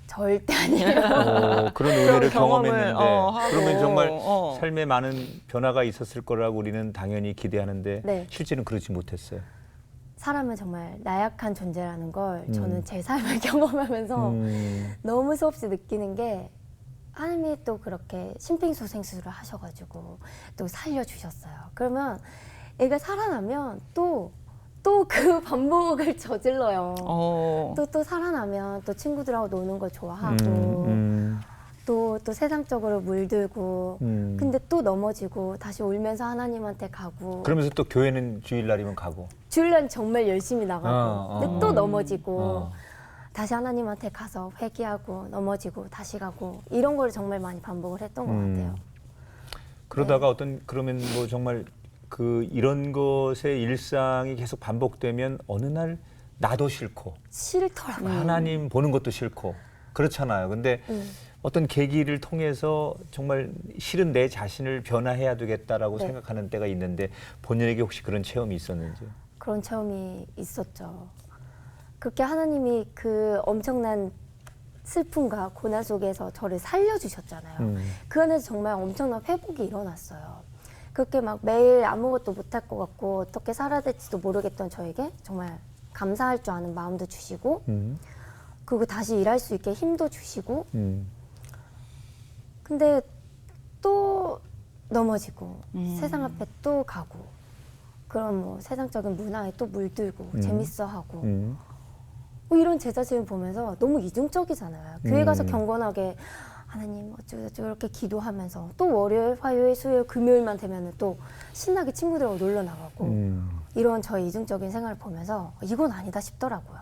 Speaker 4: 절대 아니에요.
Speaker 1: 그런 은혜를
Speaker 2: 경험을,
Speaker 1: 경험했는데
Speaker 2: 하고,
Speaker 1: 그러면 정말 삶에 많은 변화가 있었을 거라고 우리는 당연히 기대하는데
Speaker 4: 네.
Speaker 1: 실제는 그렇지 못했어요.
Speaker 4: 사람은 정말 나약한 존재라는 걸 저는 제 삶을 경험하면서 너무 수없이 느끼는 게 하나님이 또 그렇게 심폐소생술을 하셔가지고 또 살려주셨어요. 그러면 애가 살아나면 또 그 반복을 저질러요. 또 살아나면 또 친구들하고 노는 걸 좋아하고 또 세상적으로 물들고 근데 또 넘어지고 다시 울면서 하나님한테 가고
Speaker 1: 그러면서 또 교회는 주일날이면 가고
Speaker 4: 주일날 정말 열심히 나가고 근데 또 넘어지고 다시 하나님한테 가서 회개하고 넘어지고 다시 가고 이런 걸 정말 많이 반복을 했던 것 같아요.
Speaker 1: 그러다가 그러면 정말 이런 것의 일상이 계속 반복되면 어느 날 나도 싫고
Speaker 4: 싫더라고요.
Speaker 1: 하나님 보는 것도 싫고 그렇잖아요. 근데 어떤 계기를 통해서 정말 싫은 내 자신을 변화해야 되겠다라고 생각하는 때가 있는데 본인에게 혹시 그런 체험이 있었는지요?
Speaker 4: 그런 체험이 있었죠. 그렇게 하나님이 그 엄청난 슬픔과 고난 속에서 저를 살려주셨잖아요. 그 안에서 정말 엄청난 회복이 일어났어요. 그렇게 막 매일 아무것도 못할 것 같고 어떻게 살아야 될지도 모르겠던 저에게 정말 감사할 줄 아는 마음도 주시고 그리고 다시 일할 수 있게 힘도 주시고 근데 또 넘어지고 세상 앞에 또 가고 그런 뭐 세상적인 문화에 또 물들고 재밌어하고 뭐 이런 제 자신을 보면서 너무 이중적이잖아요. 교회 가서 경건하게 하나님 어쩌고저쩌고 이렇게 기도하면서 또 월요일, 화요일, 수요일, 금요일만 되면 또 신나게 친구들하고 놀러 나가고 이런 저의 이중적인 생활을 보면서 이건 아니다 싶더라고요.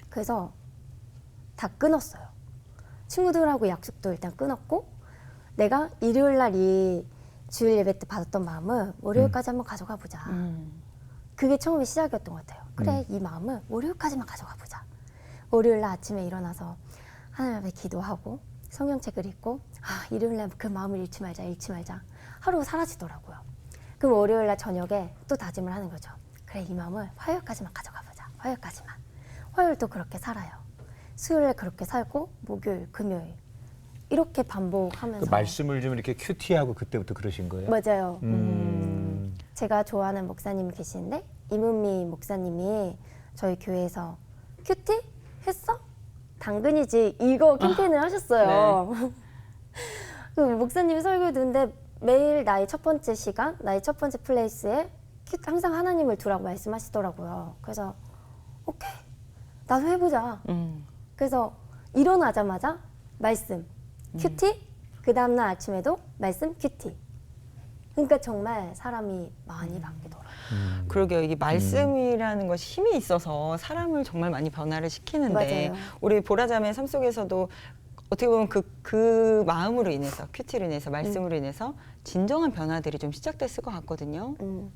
Speaker 4: 그래서 다 끊었어요. 친구들하고 약속도 일단 끊었고 내가 일요일 날 이 주일 예배 때 받았던 마음을 월요일까지 한번 가져가 보자. 그게 처음에 시작이었던 것 같아요. 그래 이 마음을 월요일까지만 가져가 보자. 월요일 날 아침에 일어나서 하나님 앞에 기도하고 성경책을 읽고 일요일 날 그 마음을 잃지 말자. 하루가 사라지더라고요. 그럼 월요일 날 저녁에 또 다짐을 하는 거죠. 그래 이 마음을 화요일까지만 가져가 보자. 화요일까지만. 화요일도 그렇게 살아요. 수요일에 그렇게 살고 목요일, 금요일 이렇게 반복하면서
Speaker 1: 그 말씀을 좀 이렇게 큐티하고 그때부터 그러신 거예요?
Speaker 4: 맞아요.
Speaker 1: 음.
Speaker 4: 제가 좋아하는 목사님이 계시는데 이문미 목사님이 저희 교회에서 큐티? 했어? 당근이지 이거 캠페인을 하셨어요. 그 목사님이 설교 듣는데 매일 나의 첫 번째 시간, 나의 첫 번째 플레이스에 항상 하나님을 두라고 말씀하시더라고요. 그래서 오케이 나도 해보자. 그래서 일어나자마자 말씀 큐티, 그 다음날 아침에도 말씀 큐티. 그러니까 정말 사람이 많이 바뀌더라고요.
Speaker 2: 그러게요. 이게 말씀이라는 것이 힘이 있어서 사람을 정말 많이 변화를 시키는데
Speaker 4: 맞아요.
Speaker 2: 우리 보라자매의 삶 속에서도 어떻게 보면 그 마음으로 인해서 큐티로 인해서 말씀으로 인해서 진정한 변화들이 좀 시작됐을 것 같거든요.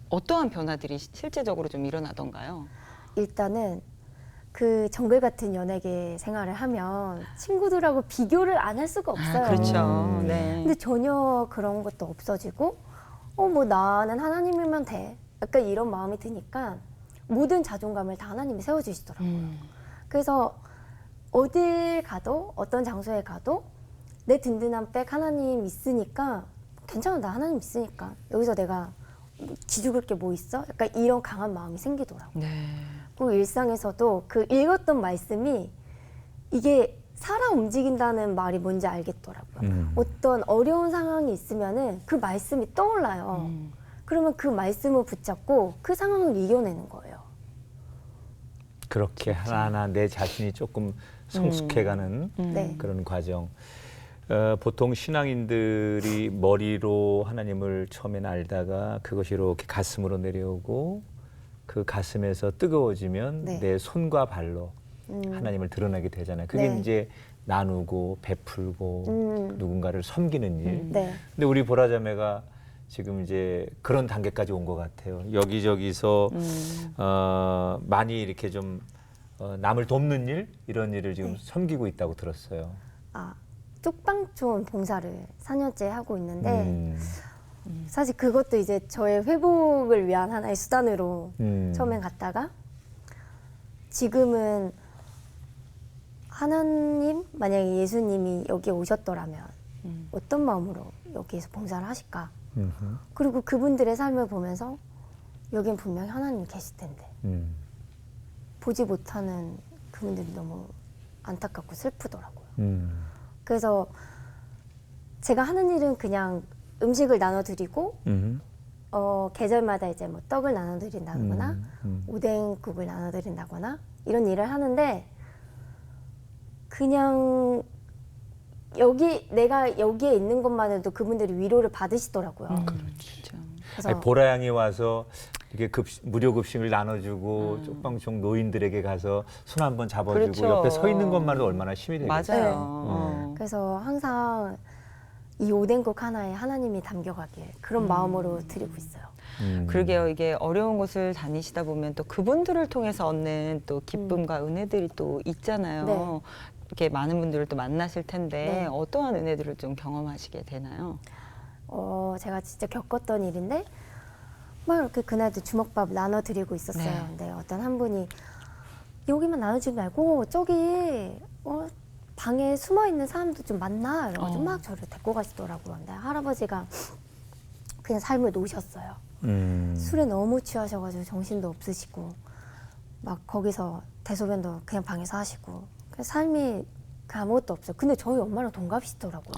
Speaker 2: 어떠한 변화들이 실제적으로 좀 일어나던가요?
Speaker 4: 일단은 그 정글 같은 연예계 생활을 하면 친구들하고 비교를 안 할 수가 없어요.
Speaker 2: 그렇죠. 네.
Speaker 4: 근데 전혀 그런 것도 없어지고 뭐 나는 하나님이면 돼. 약간 이런 마음이 드니까 모든 자존감을 다 하나님이 세워주시더라고요. 그래서 어딜 가도 어떤 장소에 가도 내 든든한 백 하나님 있으니까 괜찮아 나 하나님 있으니까 여기서 내가 기죽을 게 뭐 있어? 약간 이런 강한 마음이 생기더라고요.
Speaker 2: 네.
Speaker 4: 그 일상에서도 그 읽었던 말씀이 이게 살아 움직인다는 말이 뭔지 알겠더라고요. 어떤 어려운 상황이 있으면은 그 말씀이 떠올라요. 그러면 그 말씀을 붙잡고 그 상황을 이겨내는 거예요.
Speaker 1: 그렇게 하나하나 내 자신이 조금 성숙해가는
Speaker 4: 네.
Speaker 1: 그런 과정. 보통 신앙인들이 머리로 하나님을 처음엔 알다가 그것이 이렇게 가슴으로 내려오고 그 가슴에서 뜨거워지면
Speaker 4: 네.
Speaker 1: 내 손과 발로 하나님을 드러내게 되잖아요. 그게
Speaker 4: 네.
Speaker 1: 이제 나누고 베풀고 누군가를 섬기는 일.
Speaker 4: 네.
Speaker 1: 근데 우리 보라자매가 지금 이제 그런 단계까지 온 것 같아요. 여기저기서 많이 이렇게 좀 남을 돕는 일 이런 일을 지금 섬기고 있다고 들었어요.
Speaker 4: 쪽방촌 봉사를 4년째 하고 있는데 사실 그것도 이제 저의 회복을 위한 하나의 수단으로 처음엔 갔다가 지금은 하나님 만약에 예수님이 여기에 오셨더라면 어떤 마음으로 여기에서 봉사를 하실까? 그리고 그분들의 삶을 보면서 여긴 분명히 하나님이 계실 텐데 보지 못하는 그분들이 너무 안타깝고 슬프더라고요. 그래서 제가 하는 일은 그냥 음식을 나눠드리고 계절마다 이제 뭐 떡을 나눠드린다거나 오뎅국을 나눠드린다거나 이런 일을 하는데 그냥 내가 여기에 있는 것만으로도 그분들이 위로를 받으시더라고요.
Speaker 2: 그렇죠.
Speaker 4: 그래서
Speaker 1: 아니, 보라양이 와서 이렇게 무료 급식을 나눠주고 쪽방촌 노인들에게 가서 손 한번 잡아주고
Speaker 2: 그렇죠.
Speaker 1: 옆에 서 있는 것만으로도 얼마나 힘이 되겠어요.
Speaker 2: 맞아요.
Speaker 4: 그래서 항상 이 오뎅국 하나에 하나님이 담겨가길 그런 마음으로 드리고 있어요.
Speaker 2: 그러게요. 이게 어려운 곳을 다니시다 보면 또 그분들을 통해서 얻는 또 기쁨과 은혜들이 또 있잖아요.
Speaker 4: 네.
Speaker 2: 이렇게 많은 분들을 또 만나실 텐데
Speaker 4: 네.
Speaker 2: 어떠한 은혜들을 좀 경험하시게 되나요?
Speaker 4: 제가 진짜 겪었던 일인데 막 이렇게 그날도 주먹밥 나눠드리고 있었어요.
Speaker 2: 네.
Speaker 4: 근데 어떤 한 분이 여기만 나눠주지 말고 저기 방에 숨어있는 사람도 좀 만나 이래가지고 막 저를 데리고 가시더라고요. 근데 할아버지가 그냥 삶을 놓으셨어요. 술에 너무 취하셔가지고 정신도 없으시고 막 거기서 대소변도 그냥 방에서 하시고 삶이 아무것도 없어요. 근데 저희 엄마랑 동갑이시더라고요.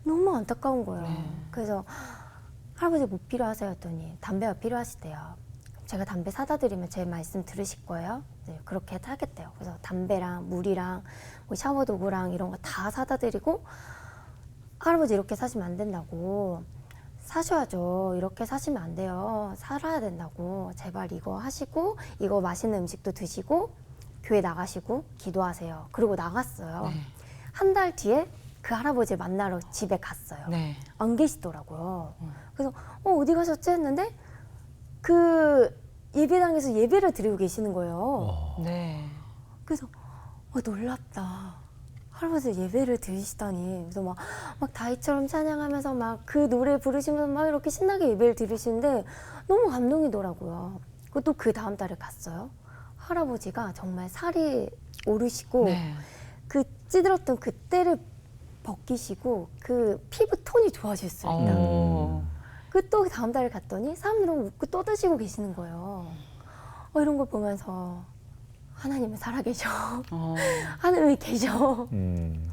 Speaker 4: 너무 안타까운 거예요. 그래서 할아버지 뭐 필요하세요? 했더니 담배가 필요하시대요. 제가 담배 사다 드리면 제 말씀 들으실 거예요? 네, 그렇게 하겠대요. 그래서 담배랑 물이랑 뭐 샤워 도구랑 이런 거 다 사다 드리고 할아버지 이렇게 사시면 안 된다고. 사셔야죠. 이렇게 사시면 안 돼요. 살아야 된다고. 제발 이거 하시고 이거 맛있는 음식도 드시고 교회 나가시고 기도하세요. 그리고 나갔어요.
Speaker 2: 네.
Speaker 4: 한 달 뒤에 그 할아버지 만나러 집에 갔어요.
Speaker 2: 네.
Speaker 4: 안 계시더라고요. 그래서 어디 가셨지 했는데 그 예배당에서 예배를 드리고 계시는 거예요.
Speaker 2: 네.
Speaker 4: 그래서 놀랍다. 할아버지 예배를 드리시다니. 그래서 막 다이처럼 찬양하면서 막 그 노래 부르시면서 막 이렇게 신나게 예배를 드리시는데 너무 감동이더라고요. 그것도 그 다음 달에 갔어요. 할아버지가 정말 살이 오르시고
Speaker 2: 네.
Speaker 4: 그 찌들었던 그 때를 벗기시고 그 피부 톤이 좋아졌어요. 일단. 그 또 다음 달에 갔더니 사람들은 웃고 떠드시고 계시는 거예요. 이런 걸 보면서 하나님은 살아계셔. 하나님이 계셔.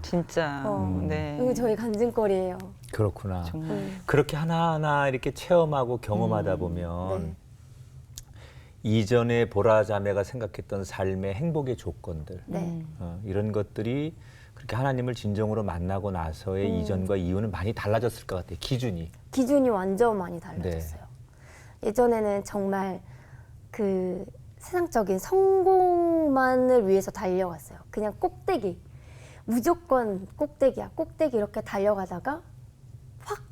Speaker 2: 진짜. 네.
Speaker 4: 이거 저희 간증거리예요.
Speaker 1: 그렇구나.
Speaker 2: 정말.
Speaker 1: 그렇게 하나하나 이렇게 체험하고 경험하다 보면
Speaker 4: 네.
Speaker 1: 이전에 보라자매가 생각했던 삶의 행복의 조건들
Speaker 4: 네.
Speaker 1: 이런 것들이 그렇게 하나님을 진정으로 만나고 나서의 이전과 이후는 많이 달라졌을 것 같아요. 기준이
Speaker 4: 완전 많이 달라졌어요. 예전에는 정말 그 세상적인 성공만을 위해서 달려갔어요. 그냥 꼭대기, 무조건 꼭대기야. 꼭대기 이렇게 달려가다가 확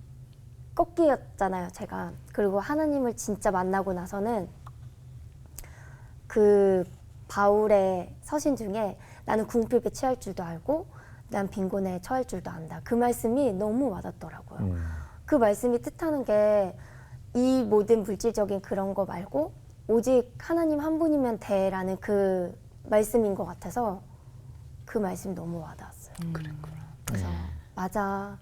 Speaker 4: 꺾이었잖아요, 제가. 그리고 하나님을 진짜 만나고 나서는 그 바울의 서신 중에 나는 궁핍에 취할 줄도 알고 난 빈곤에 처할 줄도 안다. 그 말씀이 너무 와닿더라고요. 그 말씀이 뜻하는 게 이 모든 물질적인 그런 거 말고 오직 하나님 한 분이면 돼라는 그 말씀인 것 같아서 그 말씀이 너무 와닿았어요. 그래서 맞아.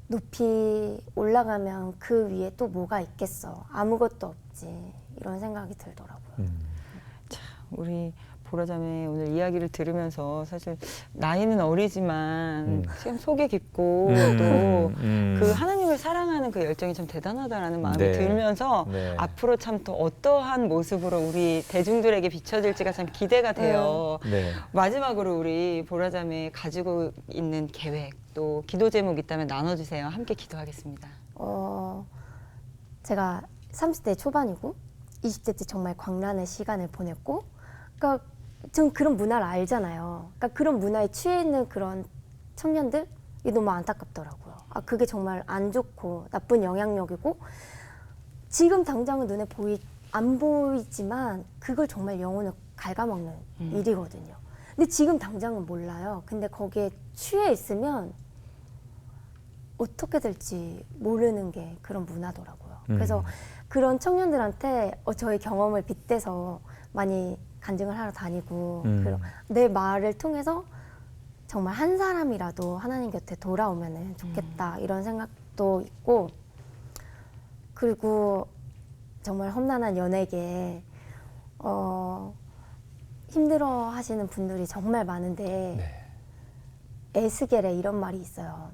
Speaker 4: 높이 올라가면 그 위에 또 뭐가 있겠어. 아무것도 없지. 이런 생각이 들더라고요.
Speaker 2: 우리 보라자매 오늘 이야기를 들으면서 사실 나이는 어리지만 참 속이 깊고 또 그 하나님을 사랑하는 그 열정이 참 대단하다라는 마음이
Speaker 1: 네.
Speaker 2: 들면서
Speaker 1: 네.
Speaker 2: 앞으로 참 또 어떠한 모습으로 우리 대중들에게 비춰질지가 참 기대가 돼요.
Speaker 1: 네.
Speaker 2: 마지막으로 우리 보라자매 가지고 있는 계획 또 기도 제목 있다면 나눠주세요. 함께 기도하겠습니다.
Speaker 4: 제가 30대 초반이고 20대 때 정말 광란의 시간을 보냈고 그러니까 전 그런 문화를 알잖아요. 그러니까 그런 문화에 취해 있는 그런 청년들이 너무 안타깝더라고요. 그게 정말 안 좋고 나쁜 영향력이고 지금 당장은 눈에 안 보이지만 그걸 정말 영혼을 갉아먹는 일이거든요. 근데 지금 당장은 몰라요. 근데 거기에 취해 있으면 어떻게 될지 모르는 게 그런 문화더라고요. 그래서 그런 청년들한테 저의 경험을 빗대서 많이 간증을 하러 다니고 내 말을 통해서 정말 한 사람이라도 하나님 곁에 돌아오면 좋겠다 이런 생각도 있고 그리고 정말 험난한 연예계 힘들어 하시는 분들이 정말 많은데 에스겔에 이런 말이 있어요.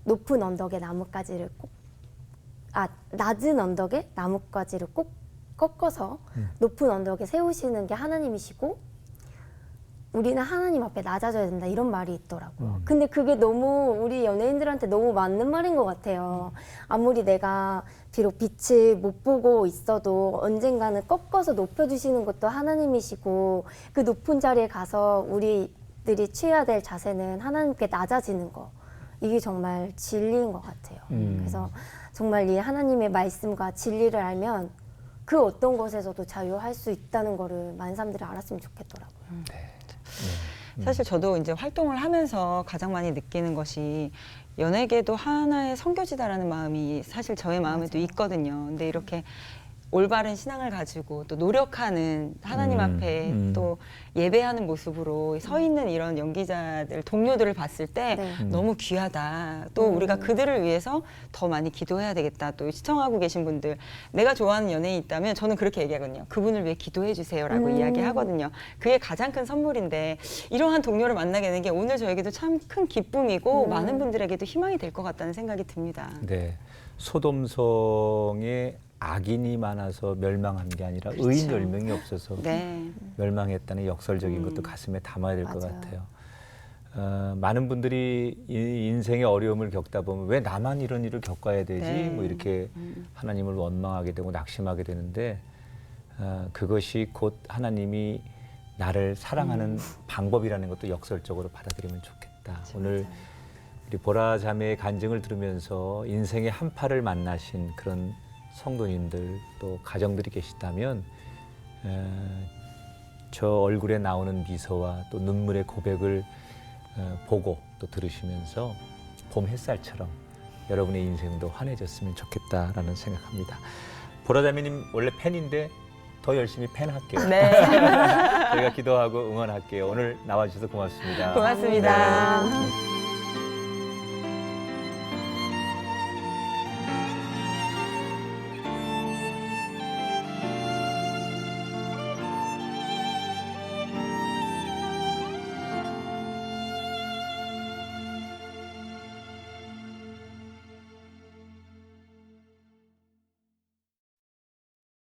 Speaker 4: 높은 언덕에 나뭇가지를 낮은 언덕에 나뭇가지를 꼭 꺾어서 높은 언덕에 세우시는 게 하나님이시고 우리는 하나님 앞에 낮아져야 된다 이런 말이 있더라고요. 근데 그게 너무 우리 연예인들한테 너무 맞는 말인 것 같아요. 아무리 내가 비록 빛을 못 보고 있어도 언젠가는 꺾어서 높여주시는 것도 하나님이시고 그 높은 자리에 가서 우리들이 취해야 될 자세는 하나님께 낮아지는 거 이게 정말 진리인 것 같아요. 그래서 정말 이 하나님의 말씀과 진리를 알면 그 어떤 것에서도 자유할 수 있다는 거를 많은 사람들이 알았으면 좋겠더라고요.
Speaker 2: 사실 저도 이제 활동을 하면서 가장 많이 느끼는 것이 연예계도 하나의 선교지다라는 마음이 사실 저의 마음에도 있거든요. 근데 이렇게 올바른 신앙을 가지고 또 노력하는 하나님 앞에 또 예배하는 모습으로 서 있는 이런 연기자들, 동료들을 봤을 때
Speaker 4: 네.
Speaker 2: 너무 귀하다. 또 우리가 그들을 위해서 더 많이 기도해야 되겠다. 또 시청하고 계신 분들, 내가 좋아하는 연예인이 있다면 저는 그렇게 얘기하거든요. 그분을 위해 기도해 주세요라고 이야기하거든요. 그게 가장 큰 선물인데 이러한 동료를 만나게 되는 게 오늘 저에게도 참 큰 기쁨이고 많은 분들에게도 희망이 될 것 같다는 생각이 듭니다.
Speaker 1: 네. 소돔성에 악인이 많아서 멸망한 게 아니라 의인 10명이 없어서
Speaker 2: 네.
Speaker 1: 멸망했다는 역설적인 것도 가슴에 담아야 될 것
Speaker 4: 맞아요.
Speaker 1: 같아요. 많은 분들이 이 인생의 어려움을 겪다 보면 왜 나만 이런 일을 겪어야 되지?
Speaker 2: 네.
Speaker 1: 뭐 이렇게 하나님을 원망하게 되고 낙심하게 되는데 그것이 곧 하나님이 나를 사랑하는 방법이라는 것도 역설적으로 받아들이면 좋겠다. 오늘 우리 보라 자매의 간증을 들으면서 인생의 한파를 만나신 그런 성도님들 또 가정들이 계시다면 저 얼굴에 나오는 미소와 또 눈물의 고백을 보고 또 들으시면서 봄 햇살처럼 여러분의 인생도 환해졌으면 좋겠다라는 생각합니다. 보라 자매님 원래 팬인데 더 열심히 팬할게요.
Speaker 2: 네.
Speaker 1: 저희가 기도하고 응원할게요. 오늘 나와주셔서 고맙습니다.
Speaker 2: 고맙습니다.
Speaker 4: 감사합니다.